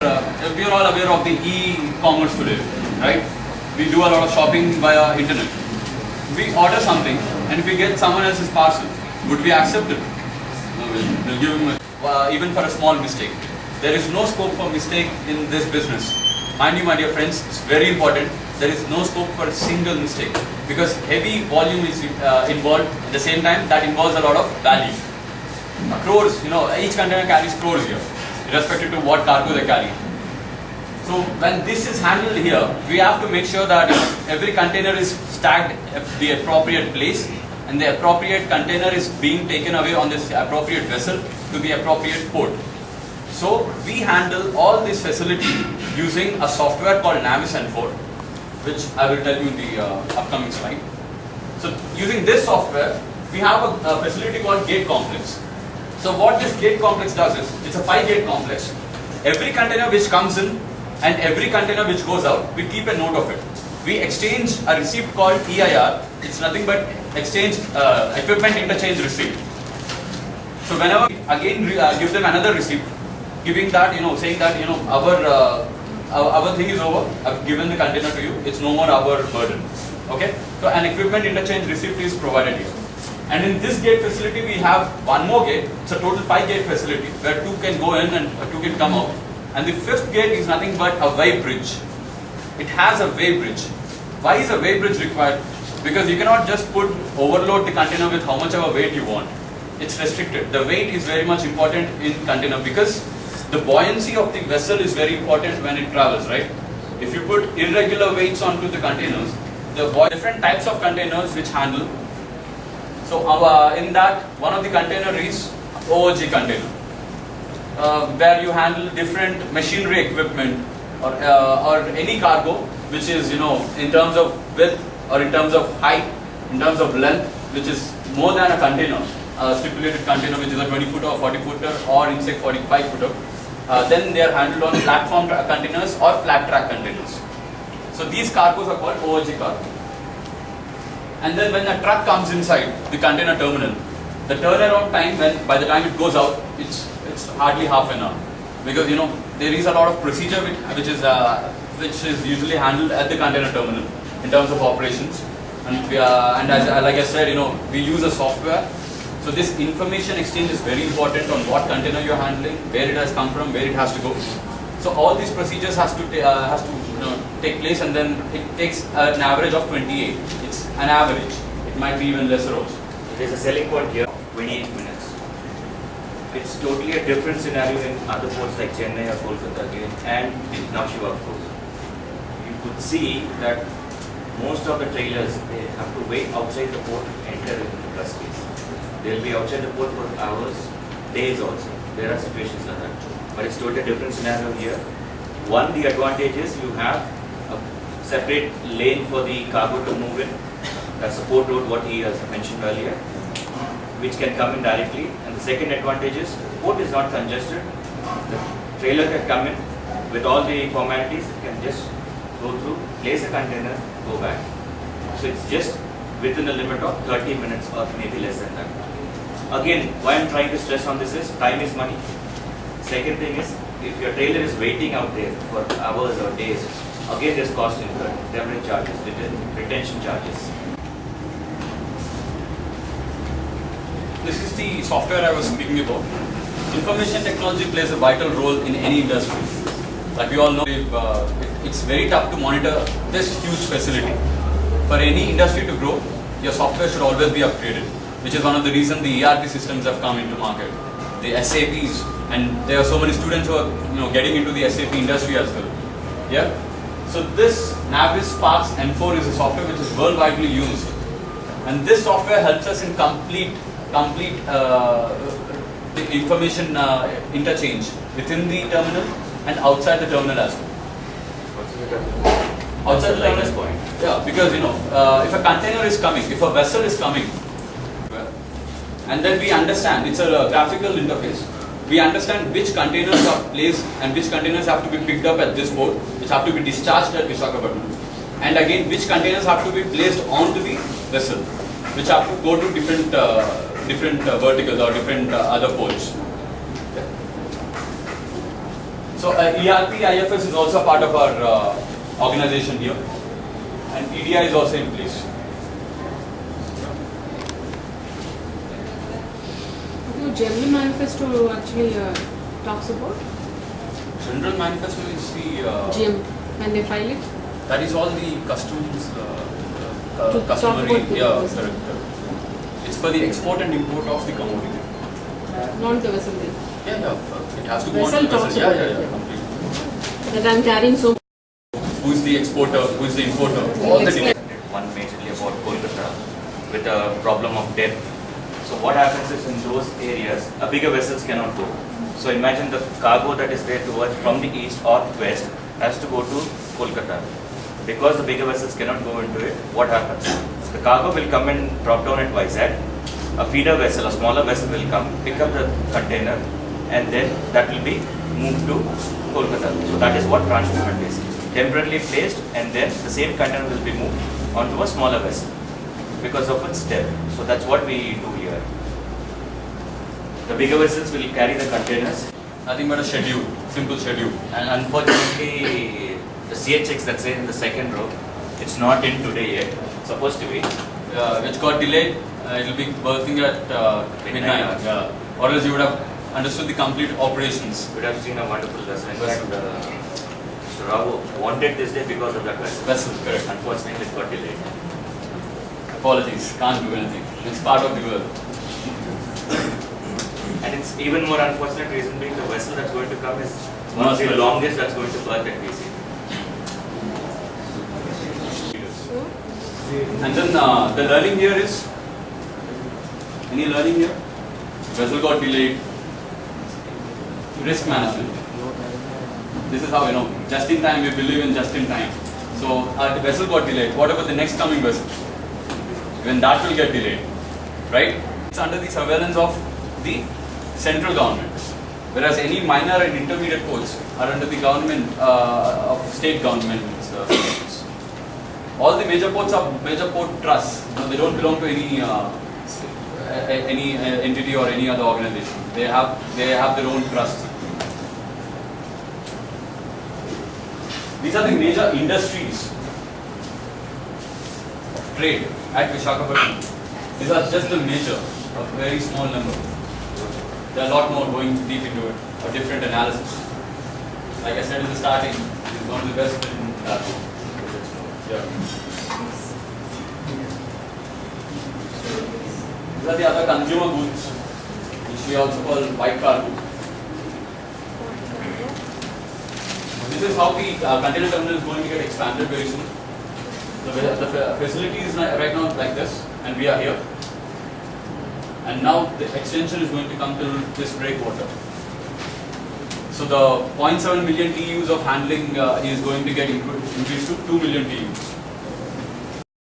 We are all aware of the e-commerce today, right? We do a lot of shopping via internet. We order something and if we get someone else's parcel, would we accept it? No, we'll give him even for a small mistake. There is no scope for mistake in this business. Mind you, my dear friends, it's very important. There is no scope for a single mistake because heavy volume is involved. At the same time, that involves a lot of value. Crores, each container carries crores here, irrespective to what cargo they carry. So when this is handled here, we have to make sure that every container is stacked at the appropriate place and the appropriate container is being taken away on this appropriate vessel to the appropriate port. So we handle all this facility using a software called Navis N4, which I will tell you in the upcoming slide. So using this software, we have a facility called gate complex. So what this gate complex does is, it's a 5-gate complex. Every container which comes in and every container which goes out, we keep a note of it. We exchange a receipt called EIR. It's nothing but exchange equipment interchange receipt. So whenever we again give them another receipt, giving that, saying that, our thing is over, I've given the container to you, it's no more our burden. Okay? So an equipment interchange receipt is provided here. And in this gate facility, we have one more gate. It's a total 5-gate facility where 2 can go in and 2 can come out. And the 5th gate is nothing but a weigh bridge. It has a weigh bridge. Why is a weigh bridge required? Because you cannot just overload the container with how much of a weight you want. It's restricted. The weight is very much important in container because the buoyancy of the vessel is very important when it travels, right? If you put irregular weights onto the containers, different types of containers which handle. So in that, one of the container is OOG container, where you handle different machinery equipment or any cargo which is in terms of width or in terms of height, in terms of length, which is more than a container, a stipulated container which is a 20-footer or 40-footer or in say 45-footer. Then they are handled on platform containers or flat track containers. So these cargoes are called OOG cargo. And then when a truck comes inside the container terminal, the turnaround time by the time it goes out, it's hardly half an hour, because there is a lot of procedure which is usually handled at the container terminal in terms of operations. And like I said, we use a software. So this information exchange is very important on what container you are handling, where it has come from, where it has to go. So all these procedures has to take place, and then it takes an average of 28. It's an average. It might be even lesser also. There is a selling point here of 28 minutes. It's totally a different scenario in other ports like Chennai or Kolkata again, and now Shiva of course. You could see that most of the trailers, they have to wait outside the port to enter into the bus case. They'll be outside the port for hours, days also. There are situations like that. But it's totally a different scenario here. One, the advantage is you have a separate lane for the cargo to move in. That's the port road, what he has mentioned earlier, which can come in directly. And the second advantage is, port is not congested. The trailer can come in with all the formalities, it can just go through, place a container, go back. So it's just within a limit of 30 minutes or maybe less than that. Again, why I'm trying to stress on this is, time is money. Second thing is, if your trailer is waiting out there for hours or days, again there's cost incurred, demurrage charges, retention charges. This is the software I was speaking about. Information technology plays a vital role in any industry. Like we all know, it's very tough to monitor this huge facility. For any industry to grow, your software should always be upgraded, which is one of the reasons the ERP systems have come into market. The SAPs, and there are so many students who are getting into the SAP industry as well. Yeah. So this Navis Sparx N4 is a software which is worldwide used, and this software helps us in complete the information interchange within the terminal and outside the terminal as well. Outside the terminal point. Yeah, because if a container is coming, if a vessel is coming, and then we understand, it's a graphical interface. We understand which containers are placed and which containers have to be picked up at this port, which have to be discharged at Visakhapatnam. And again, which containers have to be placed onto the vessel, which have to go to different verticals or different other ports. So ERP IFS is also a part of our organization here, and EDI is also in place. The general manifesto actually talks about General manifesto is the GM when they file it. that is all the customs To talk customary. about the Yeah, vessel. correct. It's for the export and import of the commodity. Not the vessel then. Yeah. It has to go on Vessel to the talks vessel. about Yeah, it. completely. That I'm carrying so. Who is the exporter? Who is the importer? All the details. One majorly about Kolkata with a problem of depth. So what happens is in those areas, a bigger vessels cannot go. So imagine the cargo that is there towards from the east or west has to go to Kolkata. Because the bigger vessels cannot go into it, what happens? The cargo will come and drop down at YZ. A feeder vessel, a smaller vessel will come, pick up the container, and then that will be moved to Kolkata. So that is what transshipment is. Temporarily placed, and then the same container will be moved onto a smaller vessel because of its depth. So that's what we do here. The bigger vessels will carry the containers. Nothing but a schedule, simple schedule. And unfortunately, the CHX that's in the second row, it's not in today yet. It's supposed to be. Which got delayed. It will be working at midnight. Yeah. Or else you would have understood the complete operations. You would have seen a wonderful vessel. In fact, Mr. Rao wanted this day because of that vessel. Vessel, correct. Unfortunately, it got delayed. Apologies, can't do anything. It's part of the world. And it's even more unfortunate reason being the vessel that's going to come is one of the Vessel. longest that's going to berth at BC. And then the learning here is, any learning here? Vessel got delayed. Risk management. This is how, just in time, we believe in just in time. So the vessel got delayed. What about the next coming vessel? Even that will get delayed, right? It's under the surveillance of the central government. Whereas any minor and intermediate ports are under the government of state government. All the major ports are major port trusts. They don't belong to any entity or any other organization. They have their own trusts. These are the major industries of trade at Visakhapatnam. These are just the major, a very small number. There are a lot more going deep into it, a different analysis. Like I said in the starting, it's one of the best in that. Yeah. These are the other consumer goods, which we also call white cargo. This is how the container terminal is going to get expanded very soon. The facility is right now like this, and we are here. And now the extension is going to come to this breakwater. So the 0.7 million TEUs of handling is going to get increased to 2 million TEUs.